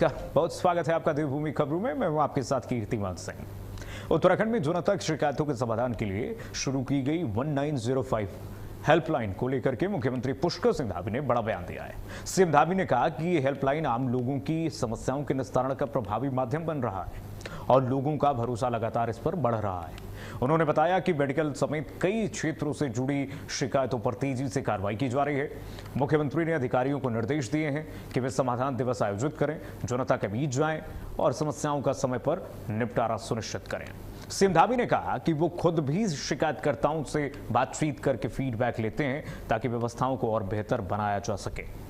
बहुत स्वागत है आपका देवभूमि खबरों में। मैं हूं आपके साथ कीर्तिमान सिंह। उत्तराखंड में जनता की शिकायतों के समाधान के लिए शुरू की गई 1905 हेल्पलाइन को लेकर के मुख्यमंत्री पुष्कर सिंह धामी ने बड़ा बयान दिया है। सीएम धामी ने कहा कि ये हेल्पलाइन आम लोगों की समस्याओं के निस्तारण का प्रभावी माध्यम बन रहा है और लोगों का भरोसा लगातार इस पर बढ़ रहा है। उन्होंने बताया कि मेडिकल समेत कई क्षेत्रों से जुड़ी शिकायतों पर तेजी से कार्रवाई की जा रही है। मुख्यमंत्री ने अधिकारियों को निर्देश दिए हैं कि वे समाधान दिवस आयोजित करें, जनता के बीच जाएं और समस्याओं का समय पर निपटारा सुनिश्चित करें। सीएम धामी ने कहा कि वो खुद भी शिकायतकर्ताओं से बातचीत करके फीडबैक लेते हैं ताकि व्यवस्थाओं को और बेहतर बनाया जा सके।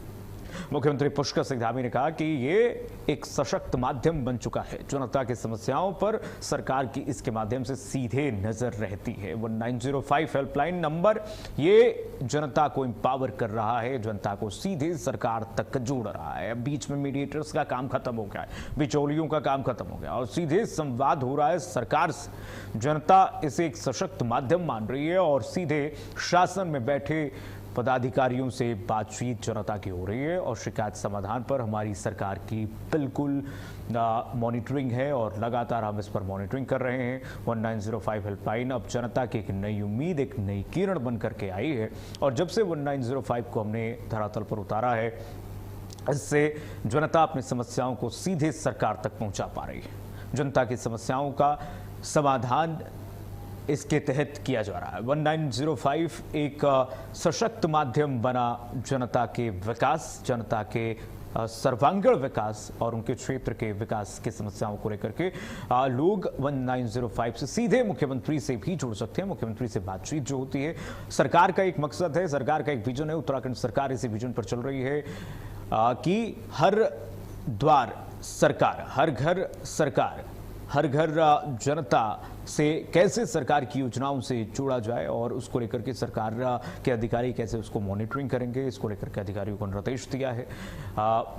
मुख्यमंत्री पुष्कर सिंह धामी ने कहा कि ये एक सशक्त माध्यम बन चुका है। जनता की समस्याओं पर सरकार की इसके माध्यम से सीधे नजर रहती है। 1905 हेल्पलाइन नंबर ये जनता को एम्पावर कर रहा है, जनता को सीधे सरकार तक जोड़ रहा है। बीच में मीडिएटर्स का काम खत्म हो गया है, बिचौलियों का काम खत्म हो गया और सीधे संवाद हो रहा है सरकार से। जनता इसे एक सशक्त माध्यम मान रही है और सीधे शासन में बैठे पदाधिकारियों से बातचीत जनता की हो रही है और शिकायत समाधान पर हमारी सरकार की बिल्कुल मॉनिटरिंग है और लगातार हम इस पर मॉनिटरिंग कर रहे हैं। 1905 हेल्पलाइन अब जनता की एक नई उम्मीद, एक नई किरण बन करके आई है और जब से 1905 को हमने धरातल पर उतारा है, इससे जनता अपनी समस्याओं को सीधे सरकार तक पहुंचा पा रही है। जनता की समस्याओं का समाधान इसके तहत किया जा रहा है। 1905 एक सशक्त माध्यम बना जनता के विकास, जनता के सर्वांगीण विकास और उनके क्षेत्र के विकास की समस्याओं को लेकर के लोग 1905 से सीधे मुख्यमंत्री से भी जुड़ सकते हैं। मुख्यमंत्री से बातचीत जो होती है, सरकार का एक मकसद है, सरकार का एक विजन है। उत्तराखंड सरकार इसी विजन पर चल रही है कि हर द्वार सरकार, हर घर सरकार, हर घर जनता से कैसे सरकार की योजनाओं से जोड़ा जाए और उसको लेकर के सरकार के अधिकारी कैसे उसको मॉनिटरिंग करेंगे, इसको लेकर के अधिकारियों को निर्देश दिया है।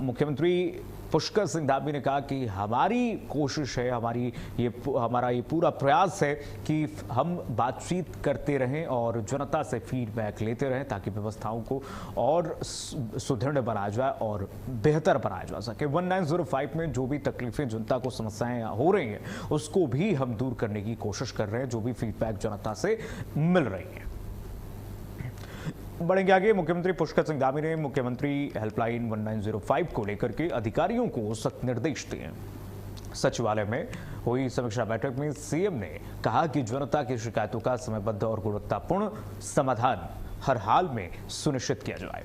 मुख्यमंत्री पुष्कर सिंह धामी ने कहा कि हमारी कोशिश है, हमारा ये पूरा प्रयास है कि हम बातचीत करते रहें और जनता से फीडबैक लेते रहें ताकि व्यवस्थाओं को और सुदृढ़ बनाया जाए और बेहतर बनाया जा सके। 1905 में जो भी तकलीफें जनता को समस्याएं हो रही हैं उसको भी हम दूर करने की कोशिश कर रहे हैं, जो भी फीडबैक जनता से मिल रही है। बढ़ेंगे आगे। मुख्यमंत्री पुष्कर सिंह धामी ने मुख्यमंत्री हेल्पलाइन 1905 को लेकर के अधिकारियों को सख्त निर्देश दिए। सचिवालय में हुई समीक्षा बैठक में सीएम ने कहा कि जनता की शिकायतों का समयबद्ध और गुणवत्तापूर्ण समाधान हर हाल में सुनिश्चित किया जाए।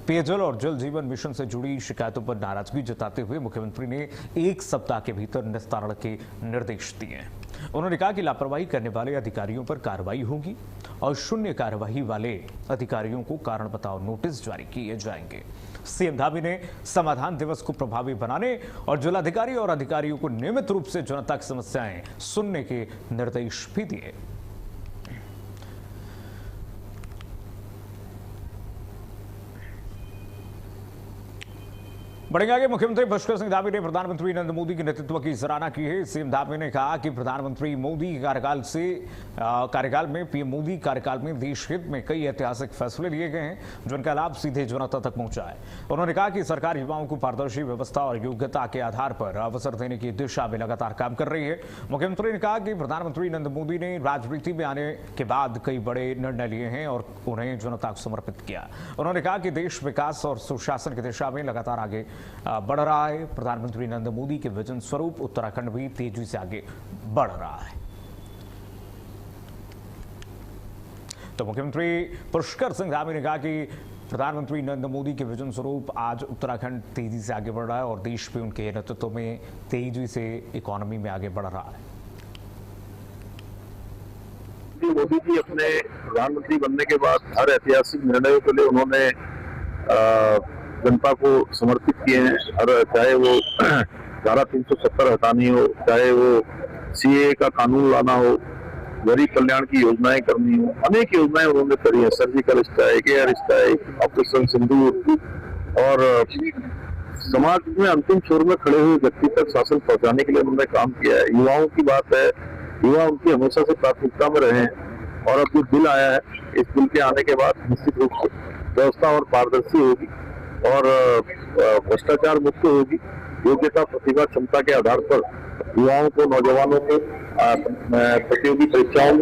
पेयजल और जल जीवन मिशन से जुड़ी शिकायतों पर नाराजगी जताते हुए मुख्यमंत्री ने 1 सप्ताह के भीतर निस्तारण के निर्देश दिए। उन्होंने कहा कि लापरवाही करने वाले अधिकारियों पर कार्रवाई होगी और शून्य कार्यवाही वाले अधिकारियों को कारण बताओ नोटिस जारी किए जाएंगे। सीएम धामी ने समाधान दिवस को प्रभावी बनाने और जिलाधिकारी और अधिकारियों को नियमित रूप से जनता की समस्याएं सुनने के निर्देश भी दिए। बढ़ेंगे आगे। मुख्यमंत्री पुष्कर सिंह धामी ने प्रधानमंत्री नरेंद्र मोदी के नेतृत्व की सराहना की है। सीएम धामी ने कहा कि प्रधानमंत्री मोदी के कार्यकाल में पीएम मोदी कार्यकाल में देश हित में कई ऐतिहासिक फैसले लिए गए हैं जिनका लाभ सीधे जनता तक पहुंचा है। उन्होंने कहा कि सरकार युवाओं को पारदर्शी व्यवस्था और योग्यता के आधार पर अवसर देने की दिशा में लगातार काम कर रही है। मुख्यमंत्री ने कहा कि प्रधानमंत्री नरेंद्र मोदी ने राजनीति में आने के बाद कई बड़े निर्णय लिए हैं और उन्हें जनता को समर्पित किया। उन्होंने कहा कि देश विकास और सुशासन की दिशा में लगातार आगे बढ़ रहा है। प्रधानमंत्री नरेंद्र मोदी के विजन स्वरूप उत्तराखंड भी तेजी से आगे बढ़ रहा है। तो मुख्यमंत्री पुष्कर सिंह धामी ने कहा कि प्रधानमंत्री नरेंद्र मोदी के विजन स्वरूप आज उत्तराखंड तेजी से आगे बढ़ रहा है और देश भी उनके नेतृत्व में तेजी से इकोनॉमी में आगे बढ़ रहा है। मोदी जी अपने प्रधानमंत्री बनने के बाद हर ऐतिहासिक निर्णयों के लिए उन्होंने जनता को समर्पित किए हैं। और चाहे वो धारा 370 हटानी हो, चाहे वो सीए का कानून लाना हो, गरीब कल्याण की योजनाएं करनी हो, अनेक योजनाएं उन्होंने करी है। Surgical strike, air strike, operation Sindoor और समाज में अंतिम छोर में खड़े हुए व्यक्ति तक शासन पहुंचाने के लिए उन्होंने काम किया है। युवाओं की बात है, युवा उनकी हमेशा से प्राथमिकता में रहे हैं और अब जो बिल आया है, इस बिल के आने के बाद निश्चित रूप से व्यवस्था और पारदर्शी होगी और भ्रष्टाचार मुक्त होगी योग्यता, प्रतिभा, क्षमता के आधार पर युवाओं को, नौजवानों को प्रतियोगी परीक्षाओं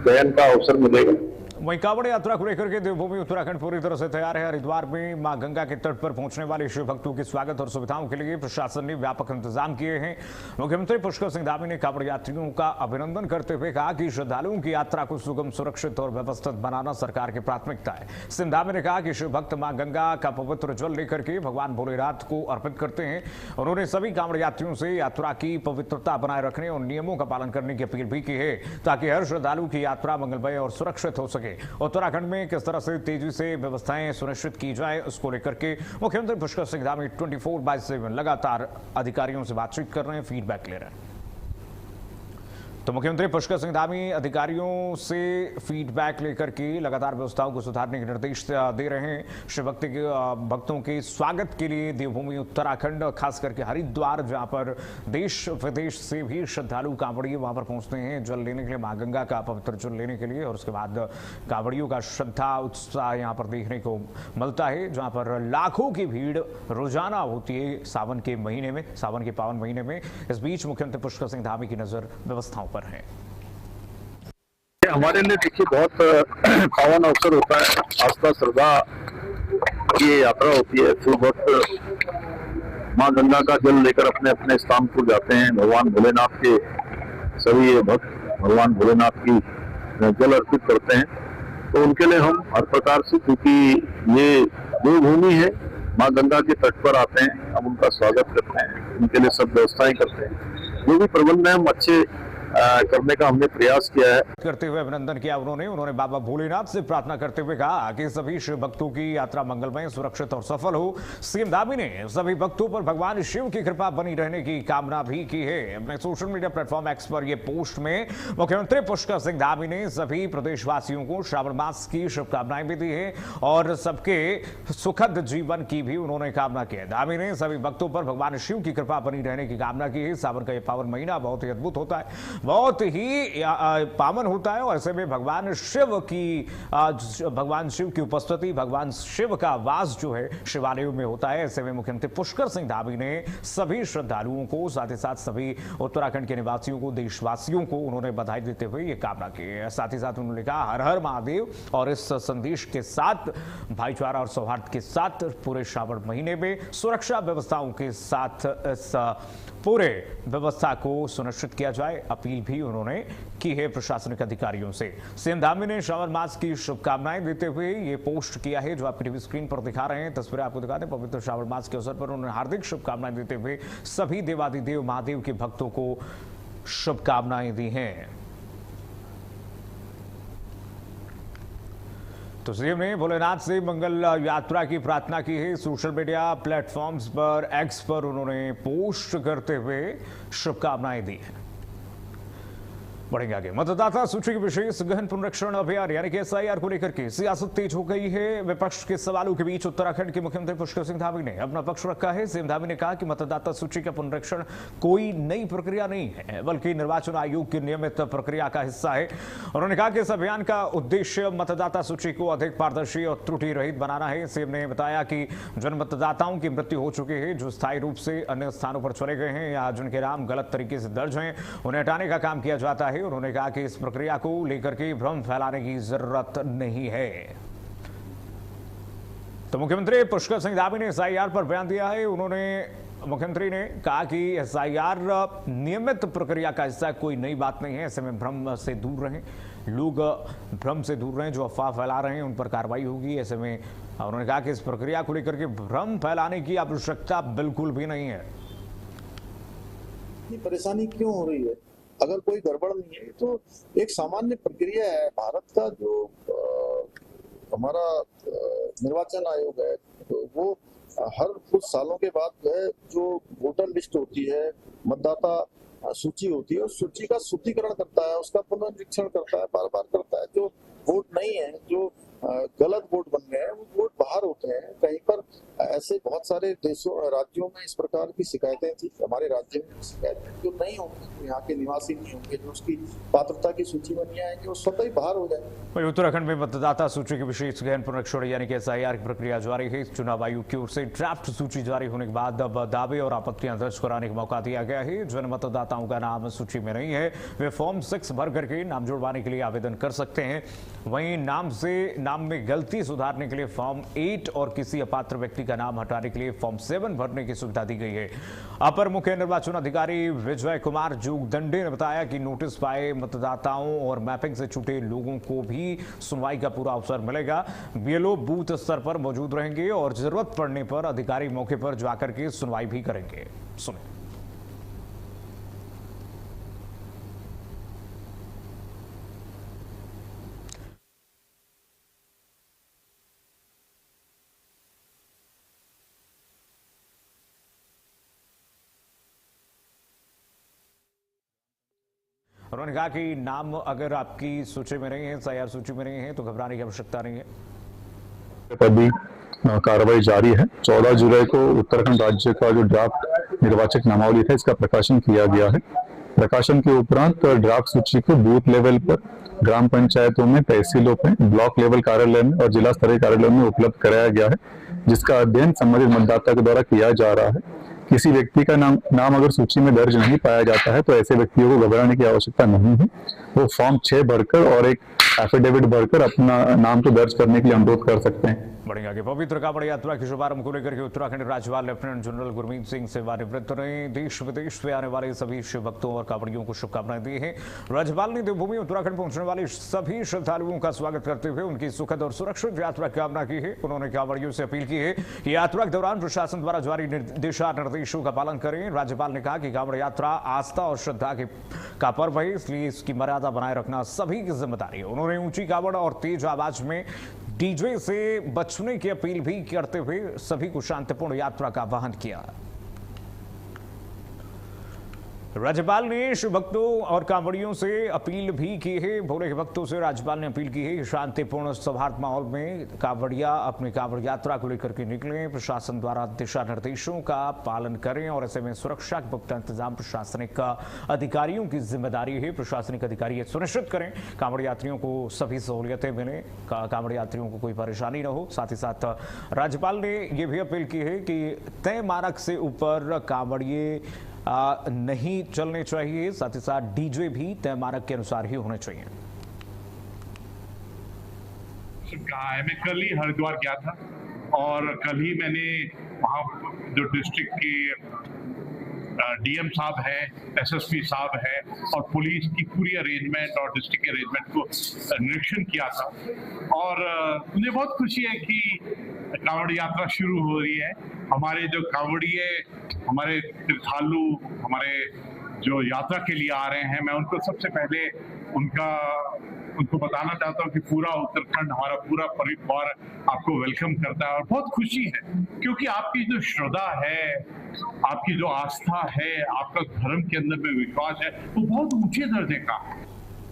चयन का अवसर मिलेगा। वहीं कांवड़ यात्रा को लेकर के देवभूमि उत्तराखंड पूरी तरह से तैयार है। हरिद्वार में मां गंगा के तट पर पहुंचने वाले शिव भक्तों के स्वागत और सुविधाओं के लिए प्रशासन ने व्यापक इंतजाम किए हैं। मुख्यमंत्री पुष्कर सिंह धामी ने कांवड़ यात्रियों का अभिनंदन करते हुए कहा कि श्रद्धालुओं की यात्रा को सुगम, सुरक्षित और व्यवस्थित बनाना सरकार की प्राथमिकता है। सिंह धामी ने कहा कि शिव भक्त मां गंगा का पवित्र जल लेकर के भगवान भोलेनाथ को अर्पित करते हैं। उन्होंने सभी कांवड़ यात्रियों से यात्रा की पवित्रता बनाए रखने और नियमों का पालन करने की अपील भी की है, ताकि हर श्रद्धालु की यात्रा मंगलमय और सुरक्षित हो सके। उत्तराखंड में किस तरह से तेजी से व्यवस्थाएं सुनिश्चित की जाए, उसको लेकर के मुख्यमंत्री पुष्कर सिंह धामी 24/7 लगातार अधिकारियों से बातचीत कर रहे हैं, फीडबैक ले रहे हैं। तो मुख्यमंत्री पुष्कर सिंह धामी अधिकारियों से फीडबैक लेकर के लगातार व्यवस्थाओं को सुधारने के निर्देश दे रहे हैं। शिव भक्तों के स्वागत के लिए देवभूमि उत्तराखंड, खास करके हरिद्वार, जहां पर देश विदेश से भी श्रद्धालु कांवड़िए वहां पर पहुंचते हैं जल लेने के लिए, मां गंगा का पवित्र जल लेने के लिए। और उसके बाद कांवड़ियों का श्रद्धा उत्साह यहां पर देखने को मिलता है, जहां पर लाखों की भीड़ रोजाना होती है सावन के महीने में, सावन के पावन महीने में। इस बीच मुख्यमंत्री पुष्कर सिंह धामी की नजर व्यवस्थाओं पर है। हमारे लिए देखिए बहुत पावन अवसर होता है, आस्था श्रद्धा की यात्रा होती है। शिव भक्त मां गंगा का जल लेकर अपने अपने स्थान पर जाते हैं। भगवान भोलेनाथ के सभी भक्त भगवान भोलेनाथ की जल अर्पित करते हैं। तो उनके लिए हम हर प्रकार से, क्योंकि ये देवभूमि है, मां गंगा के तट पर आते हैं, हम उनका स्वागत करते हैं, उनके लिए सब व्यवस्थाएं करते हैं। जो भी प्रबंध है हम अच्छे करने का हमने प्रयास किया है। करते हुए अभिनंदन किया उन्होंने बाबा भोलेनाथ से प्रार्थना करते हुए कहा कि सभी शिव भक्तों की यात्रा मंगलमय, सुरक्षित और सफल हो। सीएम धामी ने सभी भक्तों पर भगवान शिव की कृपा बनी रहने की कामना भी की है। अपने सोशल मीडिया प्लेटफॉर्म एक्स पर यह पोस्ट में मुख्यमंत्री पुष्कर सिंह धामी ने सभी प्रदेशवासियों को श्रावण मास की शुभकामनाएं भी दी है और सबके सुखद जीवन की भी उन्होंने कामना की है। धामी ने सभी भक्तों पर भगवान शिव की कृपा बनी रहने की कामना की है। सावन का यह पावन महीना बहुत ही अद्भुत होता है, बहुत ही पावन होता है और ऐसे में भगवान शिव की उपस्थिति, भगवान शिव का वास जो है शिवालयों में होता है। ऐसे में मुख्यमंत्री पुष्कर सिंह धामी ने सभी श्रद्धालुओं को, साथ ही साथ सभी उत्तराखंड के निवासियों को, देशवासियों को उन्होंने बधाई देते हुए ये कामना की है। साथ ही साथ उन्होंने कहा हर हर महादेव और इस संदेश के साथ भाईचारा और सौहार्द के साथ पूरे श्रावण महीने में सुरक्षा व्यवस्थाओं के साथ इस पूरे व्यवस्था को सुनिश्चित किया जाए, अपील भी उन्होंने की है प्रशासनिक अधिकारियों से। सीएम धामी ने श्रावण मास की शुभकामनाएं देते हुए ये पोस्ट किया है, जो आप टीवी स्क्रीन पर दिखा रहे हैं। तस्वीरें आपको दिखाते हैं। पवित्र श्रावण मास के अवसर पर उन्होंने हार्दिक शुभकामनाएं देते हुए सभी देवादिदेव महादेव के भक्तों को शुभकामनाएं दी हैं। तो सीएम ने भोलेनाथ से मंगल यात्रा की प्रार्थना की है। सोशल मीडिया प्लेटफॉर्म्स पर, एक्स पर उन्होंने पोस्ट करते हुए शुभकामनाएं दी हैं। बढ़ेंगे आगे। मतदाता सूची के विशेष गहन पुनरीक्षण अभियान यानी कि एसआईआर को लेकर के सियासत तेज हो गई है। विपक्ष के सवालों के बीच उत्तराखंड के मुख्यमंत्री पुष्कर सिंह धामी ने अपना पक्ष रखा है। सीएम धामी ने कहा कि मतदाता सूची का पुनरीक्षण कोई नई प्रक्रिया नहीं है, बल्कि निर्वाचन आयोग की नियमित प्रक्रिया का हिस्सा है। उन्होंने कहा कि इस अभियान का उद्देश्य मतदाता सूची को अधिक पारदर्शी और त्रुटि रहित बनाना है। सीएम ने बताया कि जिन मतदाताओं की मृत्यु हो चुकी है, जो स्थायी रूप से अन्य स्थानों पर चले गए हैं या जिनके नाम गलत तरीके से दर्ज हैं, उन्हें हटाने का काम किया जाता है। उन्होंने कहा कि इस प्रक्रिया को लेकर के भ्रम फैलाने की जरूरत नहीं है। तो मुख्यमंत्री पुष्कर सिंह धामी ने एसआईआर पर बयान दिया है। मुख्यमंत्री ने कहा कि एसआईआर नियमित प्रक्रिया का हिस्सा, कोई नई बात नहीं है। ऐसे में भ्रम से दूर रहें, लोग भ्रम से दूर रहें, जो अफवाह फैला रहे हैं उन पर कार्रवाई होगी। ऐसे में उन्होंने कहा कि इस प्रक्रिया को लेकर के भ्रम फैलाने की आवश्यकता बिल्कुल भी नहीं है। परेशानी क्यों हो रही है? अगर कोई गड़बड़ नहीं है तो एक सामान्य प्रक्रिया है। भारत का जो हमारा निर्वाचन आयोग है, तो वो हर कुछ सालों के बाद जो है, जो वोटर लिस्ट होती है, मतदाता सूची होती है, उस सूची का शुद्धिकरण करता है, उसका पुनरीक्षण करता है, बार बार करता है। जो वोट नहीं है, जो गलत वोट बन गए हैं, वो वोट बाहर होते हैं कहीं पर। ऐसे बहुत सारे देशों राज्यों में इस प्रकार की शिकायतें थी। हमारे राज्य में शिकायतें जो नहीं होंगी, जो यहाँ के निवासी नहीं होंगे, जो उसकी पात्रता की सूची में नहीं आएंगे, वो स्वतः ही बाहर हो जाए। वहीं उत्तराखंड में मतदाता सूची की विशेष गहन पुनरीक्षण यानी कि SIR की प्रक्रिया जारी है। चुनाव आयोग की ओर से ड्राफ्ट सूची जारी होने के बाद अब दावे और आपत्तियां दर्ज कराने का मौका दिया गया है। जिन मतदाताओं का नाम सूची में नहीं है वे फॉर्म 6 भर करके नाम जुड़वाने के लिए आवेदन कर सकते हैं। वहीं नाम में गलती सुधारने के लिए फॉर्म 8 और किसी अपात्र व्यक्ति का नाम हटाने के लिए फॉर्म 7 भरने की सुविधा दी गई है। अपर मुख्य निर्वाचन अधिकारी विजय कुमार जोगदंडे ने बताया कि नोटिस पाए मतदाताओं और मैपिंग से छूटे लोगों को भी सुनवाई का पूरा अवसर मिलेगा। BLO बूथ स्तर पर मौजूद रहेंगे और जरूरत पड़ने पर अधिकारी मौके पर जाकर के सुनवाई भी करेंगे। सुनिए। उन्होंने कहा कि नाम अगर आपकी सूची में नहीं है, SIR सूची में नहीं है, तो घबराने की आवश्यकता नहीं है। अभी कार्रवाई जारी है। 14 जुलाई को उत्तराखंड राज्य का जो ड्राफ्ट निर्वाचक नामावली था, इसका प्रकाशन किया गया है। प्रकाशन के उपरांत ड्राफ्ट सूची को बूथ लेवल पर, ग्राम पंचायतों में, तहसीलों में, ब्लॉक लेवल कार्यालय में और जिला स्तरीय कार्यालय में उपलब्ध कराया गया है, जिसका अध्ययन संबंधित मतदाता के द्वारा किया जा रहा है। किसी व्यक्ति का नाम अगर सूची में दर्ज नहीं पाया जाता है तो ऐसे व्यक्तियों को घबराने की आवश्यकता नहीं है। वो फॉर्म 6 भरकर और एक एफिडेविट भरकर अपना नाम तो दर्ज करने के लिए अनुरोध कर सकते हैं। बढ़ेंगे आगे। पवित्र कांवड़ यात्रा के शुभारंभ को लेकर के उत्तराखंड राज्यपाल लेफ्टिनेंट जनरल गुरमीत सिंह सेवानिवृत्त ने देश विदेश से आने वाले सभी शिव भक्तों और कांवड़ियों को शुभकामनाएं दी हैं। राज्यपाल ने देवभूमि उत्तराखंड पहुंचने वाले सभी श्रद्धालुओं का स्वागत करते हुए उनकी सुखद और सुरक्षित यात्रा की कामना की है। उन्होंने कांवड़ियों से अपील की है कि यात्रा के दौरान प्रशासन द्वारा जारी दिशा निर्देशों का पालन करें। राज्यपाल ने कहा कि कांवड़ यात्रा आस्था और श्रद्धा का पर्व है, इसलिए इसकी मर्यादा बनाए रखना सभी की जिम्मेदारी है। उन्होंने ऊंची कांवड़ और तेज आवाज में डीजे से बचने की अपील भी करते हुए सभी को शांतिपूर्ण यात्रा का आह्वान किया। राज्यपाल ने शिव भक्तों और कांवड़ियों से अपील भी की है। भोले के भक्तों से राज्यपाल ने अपील की है कि शांतिपूर्ण सौहार्द माहौल में कांवड़िया अपनी कांवड़ यात्रा को लेकर के निकलें, प्रशासन द्वारा दिशा निर्देशों का पालन करें और ऐसे में सुरक्षा के पुख्ता इंतजाम प्रशासनिक अधिकारियों की जिम्मेदारी है। प्रशासनिक अधिकारी ये सुनिश्चित करें कांवड़ यात्रियों को सभी सहूलियतें मिलें, कांवड़ यात्रियों को कोई परेशानी न हो। साथ ही साथ राज्यपाल ने यह भी अपील की है कि तय मानक से ऊपर कांवड़िए नहीं चलने चाहिए। साथ ही साथ डीजे भी तय मानक के अनुसार ही होने चाहिए। कहा है, मैं कल ही हरिद्वार गया था और कल ही मैंने वहाँ जो डिस्ट्रिक्ट की DM साहब है, SSP साहब है और पुलिस की पूरी अरेंजमेंट और डिस्ट्रिक्ट अरेंजमेंट को निरीक्षण किया था और मुझे बहुत खुशी है कि कांवड़ यात्रा शुरू हो रही है। हमारे जो कांवड़िए, हमारे तीर्थालु, हमारे जो यात्रा के लिए आ रहे हैं, मैं उनको सबसे पहले उनको बताना चाहता हूँ कि पूरा उत्तराखंड, हमारा पूरा परिवार आपको वेलकम करता है और बहुत खुशी है क्योंकि आपकी जो श्रद्धा है, आपकी जो आस्था है, आपका धर्म के अंदर में विश्वास है, वो बहुत ऊंचे दर्जे का है।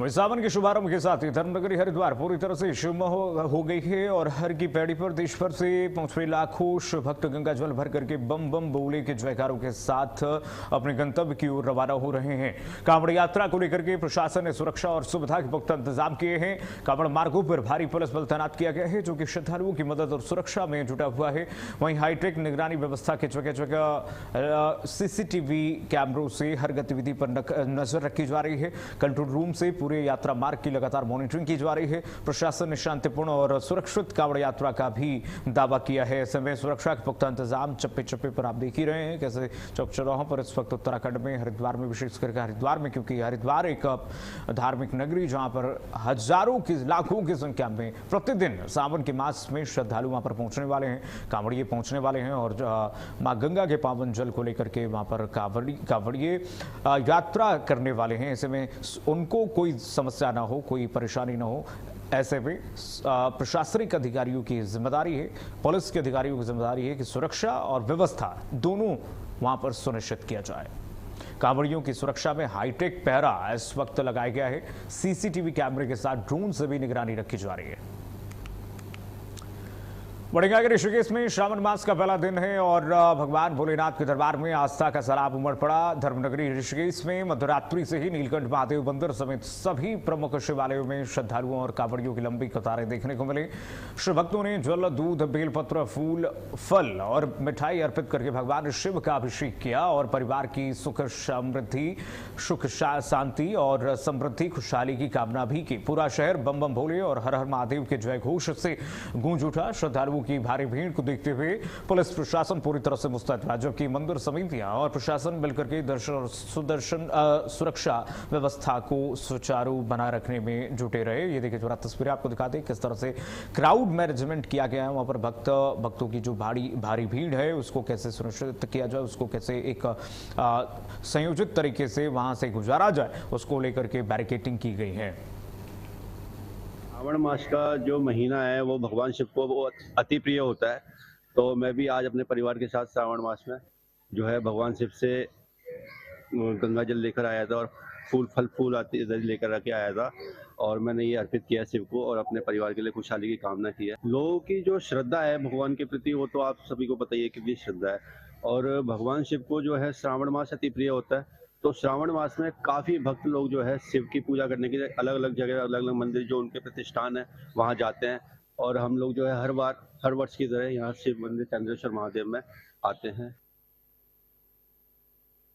वही सावन के शुभारंभ के साथ ही धर्मनगरी हरिद्वार पूरी तरह से शिवमय हो गई है और हर की पैड़ी पर देश भर से पहुंचे लाखों शिव भक्त गंगा जल भर करके बम बम बोले के जयकारों के साथ अपने गंतव्य की ओर रवाना हो रहे हैं। कांवड़ यात्रा को लेकर के प्रशासन ने सुरक्षा और सुविधा के पुख्ता इंतजाम किए हैं। कांवड़ मार्गों पर भारी पुलिस बल तैनात किया गया है जो कि श्रद्धालुओं की मदद और सुरक्षा में जुटा हुआ है। वहीं हाईटेक निगरानी व्यवस्था के जगह जगह CCTV कैमरों से हर गतिविधि पर नजर रखी जा रही है। कंट्रोल रूम से पूरे यात्रा मार्ग की लगातार मॉनिटरिंग की जा रही है। प्रशासन ने शांतिपूर्ण और सुरक्षित कांवड़ यात्रा का भी दावा किया है। ऐसे में सुरक्षा के पुख्ता इंतजाम चप्पे चप्पे पर आप देख ही रहे हैं कैसे चौक चौराहों पर इस वक्त उत्तराखंड में, हरिद्वार में, विशेष करके हरिद्वार में, क्योंकि हरिद्वार एक धार्मिक नगरी जहां पर हजारों की, लाखों की संख्या में प्रतिदिन सावन के मास में श्रद्धालु वहां पर पहुंचने वाले हैं, कांवड़िए पहुंचने वाले हैं और मां गंगा के पावन जल को लेकर के वहां पर कांवड़िए यात्रा करने वाले हैं। ऐसे में उनको कोई समस्या ना हो, कोई परेशानी ना हो, ऐसे में प्रशासनिक अधिकारियों की जिम्मेदारी है, पुलिस के अधिकारियों की जिम्मेदारी है कि सुरक्षा और व्यवस्था दोनों वहां पर सुनिश्चित किया जाए। कांवड़ियों की सुरक्षा में हाईटेक पहरा इस वक्त लगाया गया है। CCTV कैमरे के साथ ड्रोन से भी निगरानी रखी जा रही है। बढ़ेगा कि ऋषिकेश में श्रावण मास का पहला दिन है और भगवान भोलेनाथ के दरबार में आस्था का सैलाब उमड़ पड़ा। धर्मनगरी ऋषिकेश में मध्यरात्रि से ही नीलकंठ महादेव मंदिर समेत सभी प्रमुख शिवालयों में श्रद्धालुओं और कांवड़ियों की लंबी कतारें देखने को मिली। श्री भक्तों ने जल, दूध, बेलपत्र, फूल, फल और मिठाई अर्पित करके भगवान शिव का अभिषेक किया और परिवार की सुख समृद्धि, सुख शांति और समृद्धि खुशहाली की कामना भी की। पूरा शहर बम बम भोले और हर हर महादेव के जय घोष से गूंज उठा। श्रद्धालुओं की भारी भीड़ को देखते हुए पुलिस प्रशासन पूरी तरह से मुस्तैद है, जबकि मंदिर समितियां और प्रशासन मिलकर के दर्शन सुरक्षा व्यवस्था को सुचारू बनाए रखने में जुटे रहे। ये देखिए थोड़ा तस्वीरें आपको दिखा दें किस तरह से क्राउड मैनेजमेंट किया गया है। वहां पर भक्तों की जो भारी भीड़ है उसको कैसे सुनिश्चित किया जाए, उसको कैसे एक संयोजित तरीके से वहां से गुजारा जाए, उसको लेकर के बैरिकेडिंग की गई है। श्रावण मास का जो महीना है वो भगवान शिव को वो अति प्रिय होता है। तो मैं भी आज अपने परिवार के साथ श्रावण मास में जो है भगवान शिव से गंगा जल लेकर आया था और फूल आती लेकर आके आया था और मैंने ये अर्पित किया शिव को और अपने परिवार के लिए खुशहाली की कामना की है। लोगों की जो श्रद्धा है भगवान के प्रति वो तो आप सभी को पता ही है कितनी श्रद्धा है और भगवान शिव को जो है श्रावण मास अति प्रिय होता है। तो श्रावण मास में काफ़ी भक्त लोग जो है शिव की पूजा करने के लिए अलग अलग जगह, अलग अलग मंदिर जो उनके प्रतिष्ठान है वहाँ जाते हैं और हम लोग जो है हर वर्ष की तरह यहाँ शिव मंदिर चंद्रेश्वर महादेव में आते हैं।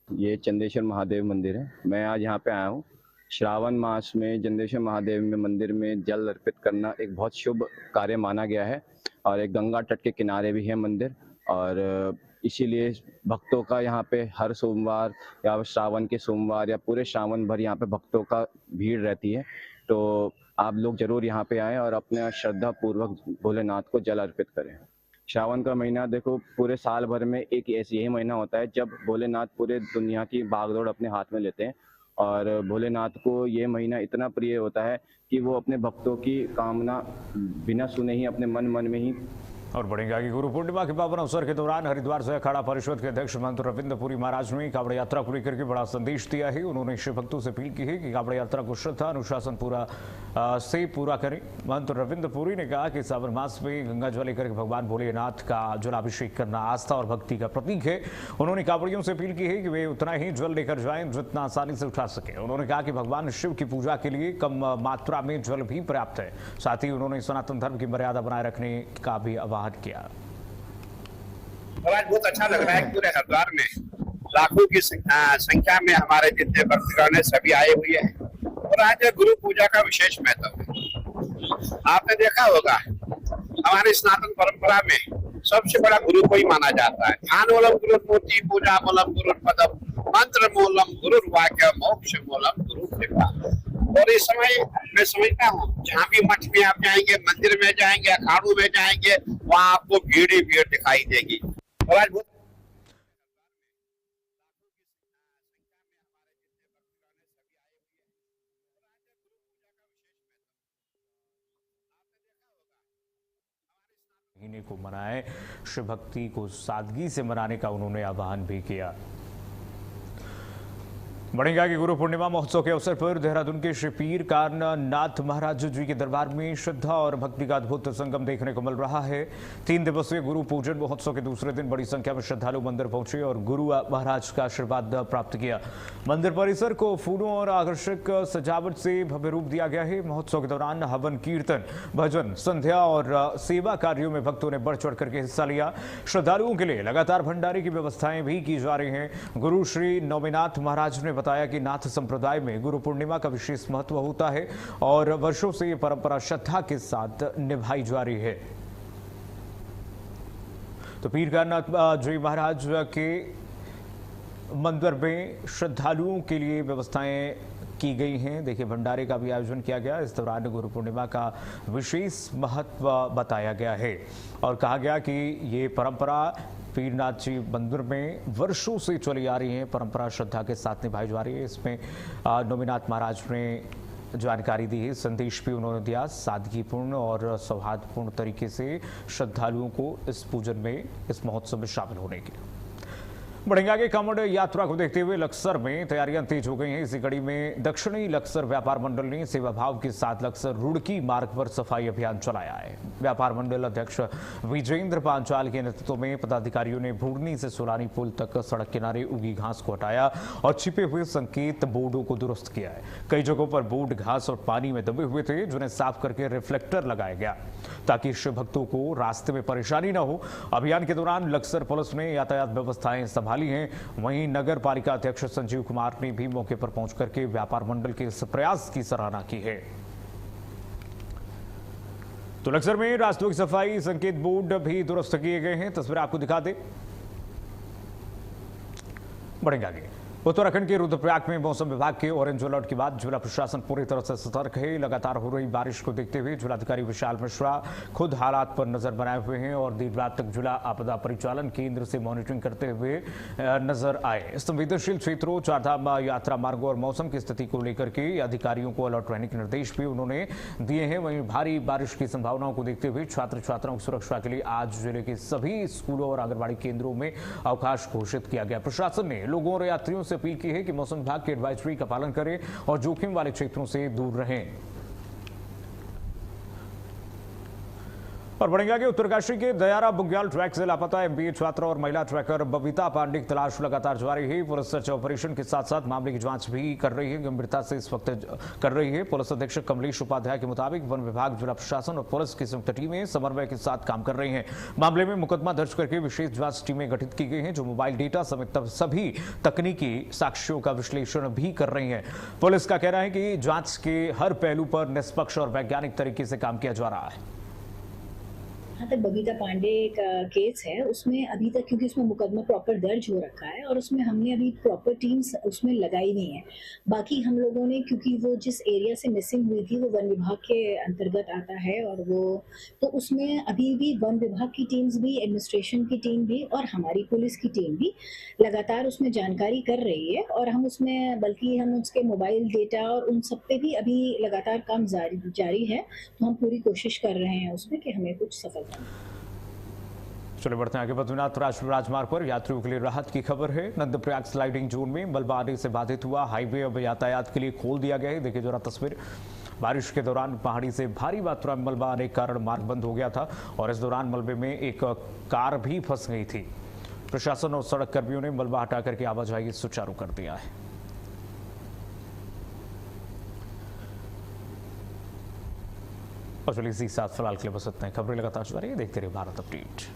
ये चंद्रेश्वर महादेव मंदिर है। मैं आज यहाँ पे आया हूँ। श्रावण मास में चंद्रेश्वर महादेव में मंदिर में जल अर्पित करना एक बहुत शुभ कार्य माना गया है और एक गंगा तट के किनारे भी है मंदिर और इसीलिए भक्तों का यहाँ पे हर सोमवार या श्रावण के सोमवार या पूरे श्रावण भर यहाँ पे भक्तों का भीड़ रहती है। तो आप लोग जरूर यहाँ पे आएँ और अपने श्रद्धा पूर्वक भोलेनाथ को जल अर्पित करें। श्रावण का महीना देखो पूरे साल भर में एक यही महीना होता है जब भोलेनाथ पूरे दुनिया की भागदौड़ अपने हाथ में लेते हैं और भोलेनाथ को ये महीना इतना प्रिय होता है कि वो अपने भक्तों की कामना बिना सुने ही अपने मन में ही। और बढ़ेगा कि गुरु पूर्णिमा के पावन अवसर के दौरान हरिद्वार से अखाड़ा परिषद के अध्यक्ष महंत रविंद्र पुरी महाराज ने कावड़ यात्रा को लेकर के बड़ा संदेश दिया है। उन्होंने शिव भक्तों से अपील की है कि कावड़ यात्रा को श्रद्धा अनुशासन से पूरा करें। महंत रविंद्र पुरी ने कहा कि सावन मास में गंगा जल लेकर भगवान भोलेनाथ का जलाभिषेक करना आस्था और भक्ति का प्रतीक है। उन्होंने कावड़ियों से अपील की है कि वे उतना ही जल लेकर जाएं जितना आसानी से उठा सके। उन्होंने कहा कि भगवान शिव की पूजा के लिए कम मात्रा में जल भी पर्याप्त है। साथ ही उन्होंने सनातन धर्म की मर्यादा बनाए रखने का भी आह्वान किया। और आज बहुत अच्छा लग रहा है पूरे हरिद्वार में लाखों की संख्या में हमारे जितने भक्तगण सभी आए हुए हैं और आज गुरु पूजा का विशेष महत्व है। आपने देखा होगा हमारी सनातन परंपरा में सबसे बड़ा गुरु को ही माना जाता है। ध्यान मूलम गुरु मूर्ति, पूजा मूलम गुरु पदम, मंत्र मूलम गुरु वाक्य, मोक्ष मूलम गुरु कृपा। और इस समय मैं समझता हूँ जहाँ भी मठ में आप जाएंगे, मंदिर में जाएंगे, अखाड़ों में जाएंगे, वहाँ आपको भीड़ ही भीड़ दिखाई देगी। और आज बहुत महीने को मनाए, शिव भक्ति को सादगी से मनाने का उन्होंने आह्वान भी किया। बढ़ेगा कि गुरु पूर्णिमा महोत्सव के अवसर पर देहरादून के श्री पीर कान्हनाथ महाराज जी के दरबार में श्रद्धा और भक्ति का अद्भुत संगम देखने को मिल रहा है। 3 दिवसीय गुरु पूजन महोत्सव के दूसरे दिन बड़ी संख्या में श्रद्धालु मंदिर पहुंचे और गुरु महाराज का आशीर्वाद प्राप्त किया। मंदिर परिसर को फूलों और आकर्षक सजावट से भव्य रूप दिया गया है। महोत्सव के दौरान हवन, कीर्तन, भजन, संध्या और सेवा कार्यों में भक्तों ने बढ़ चढ़ करके हिस्सा लिया। श्रद्धालुओं के लिए लगातार भंडारे की व्यवस्थाएं भी की जा रही हैं। गुरु श्री नौमीनाथ महाराज ने बताया कि नाथ संप्रदाय में गुरु पूर्णिमा का विशेष महत्व होता है और वर्षों से ये परंपरा श्रद्धा के साथ निभाई जा रही है। तो पीर कान्हनाथ जी महाराज के मंदिर में श्रद्धालुओं के लिए व्यवस्थाएं की गई हैं। देखिए भंडारे का भी आयोजन किया गया। इस दौरान गुरु पूर्णिमा का विशेष महत्व बताया गया है और कहा गया कि ये परंपरा पीरनाथ जी मंदिर में वर्षों से चली आ रही है, परंपरा श्रद्धा के साथ निभाई जा रही है। इसमें नौमीनाथ महाराज ने जानकारी दी है, संदेश भी उन्होंने दिया। सादगीपूर्ण और सौहार्दपूर्ण तरीके से श्रद्धालुओं को इस पूजन में, इस महोत्सव में शामिल होने के। बढ़ेंगे आगे। कांवड़ यात्रा को देखते हुए लक्सर में तैयारियां तेज हो गई हैं। इसी कड़ी में दक्षिणी लक्सर व्यापार मंडल ने सेवा भाव के साथ लक्सर रुड़की मार्ग पर सफाई अभियान चलाया है। व्यापार मंडल अध्यक्ष विजेंद्र पांचाल के नेतृत्व में पदाधिकारियों ने भूरनी से सोलानी पुल तक सड़क किनारे उगी घास को हटाया और छिपे हुए संकेत बोर्डों को दुरुस्त किया है। कई जगहों पर बोर्ड घास और पानी में दबे हुए थे, जिन्हें साफ करके रिफ्लेक्टर लगाया गया ताकि शिव भक्तों को रास्ते में परेशानी न हो। अभियान के दौरान लक्सर पुलिस ने यातायात व्यवस्थाएं संभाली हैं। वहीं नगर पालिका अध्यक्ष संजीव कुमार ने भी मौके पर पहुंच करके व्यापार मंडल के इस प्रयास की सराहना की है। तो लक्सर में रास्तों की सफाई, संकेत बोर्ड भी दुरुस्त किए गए हैं। तस्वीर आपको दिखा दे। बढ़ेंगे आगे। उत्तराखंड के रुद्रप्रयाग में मौसम विभाग के ऑरेंज अलर्ट के बाद जिला प्रशासन पूरी तरह से सतर्क है। लगातार हो रही बारिश को देखते हुए जिलाधिकारी विशाल मिश्रा खुद हालात पर नजर बनाए हुए हैं और देर रात तक जिला आपदा परिचालन केंद्र से मॉनिटरिंग करते हुए नजर आए। संवेदनशील क्षेत्रों, चारधाम यात्रा मार्गों और मौसम की स्थिति को लेकर के अधिकारियों को अलर्ट रहने के निर्देश भी उन्होंने दिए हैं। वहीं भारी बारिश की संभावनाओं को देखते हुए छात्र छात्राओं की सुरक्षा के लिए आज जिले के सभी स्कूलों और आंगनबाड़ी केंद्रों में अवकाश घोषित किया गया। प्रशासन ने लोगों और यात्रियों से अपील की है कि मौसम विभाग की एडवाइजरी का पालन करें और जोखिम वाले क्षेत्रों से दूर रहें। और बढ़ेंगे आगे। उत्तरकाशी के दयारा बुग्याल ट्रैक से लापता एमबीए छात्र और महिला ट्रैकर बबीता पांडे की तलाश लगातार जारी है। पुलिस सर्च ऑपरेशन के साथ साथ मामले की जांच भी कर रही है, गंभीरता से इस वक्त कर रही है। पुलिस अधीक्षक कमलेश उपाध्याय के मुताबिक वन विभाग, जिला प्रशासन और पुलिस की संयुक्त टीमें समन्वय के साथ काम कर रही हैं। मामले में मुकदमा दर्ज करके विशेष जांच टीमें गठित की गई हैं, जो मोबाइल डेटा समेत सभी तकनीकी साक्ष्यों का विश्लेषण भी कर रही है। पुलिस का कहना है कि जांच के हर पहलू पर निष्पक्ष और वैज्ञानिक तरीके से काम किया जा रहा है। जहाँ तक बबीता पांडे का केस है, उसमें अभी तक क्योंकि उसमें मुकदमा प्रॉपर दर्ज हो रखा है और उसमें हमने अभी प्रॉपर टीम्स उसमें लगाई नहीं है। बाकी हम लोगों ने, क्योंकि वो जिस एरिया से मिसिंग हुई थी वो वन विभाग के अंतर्गत आता है और वो तो उसमें अभी भी वन विभाग की टीम्स भी, एडमिनिस्ट्रेशन की टीम भी और हमारी पुलिस की टीम भी लगातार उसमें जानकारी कर रही है। और हम उसमें बल्कि हम उसके मोबाइल डेटा और उन सब पे भी अभी लगातार काम जारी है। तो हम पूरी कोशिश कर रहे हैं उसमें कि हमें कुछ सफल। चलिए बढ़ते हैं आगे। बद्रीनाथ राष्ट्रीय राजमार्ग पर यात्रियों के लिए राहत की खबर है। नंदप्रयाग स्लाइडिंग जोन में मलबा आने से बाधित हुआ हाईवे अब यातायात के लिए खोल दिया गया है। देखिए जरा तस्वीर। बारिश के दौरान पहाड़ी से भारी मात्रा में मलबा आने के कारण मार्ग बंद हो गया था और इस दौरान मलबे में एक कार भी फंस गई थी। प्रशासन और सड़क कर्मियों ने मलबा हटा करके आवाजाही सुचारू कर दिया है। और चलिए इसी साथ फिलहाल के लिए बस इतना ही। खबरें लगातार जारी है, देखते रहिए भारत अपडेट।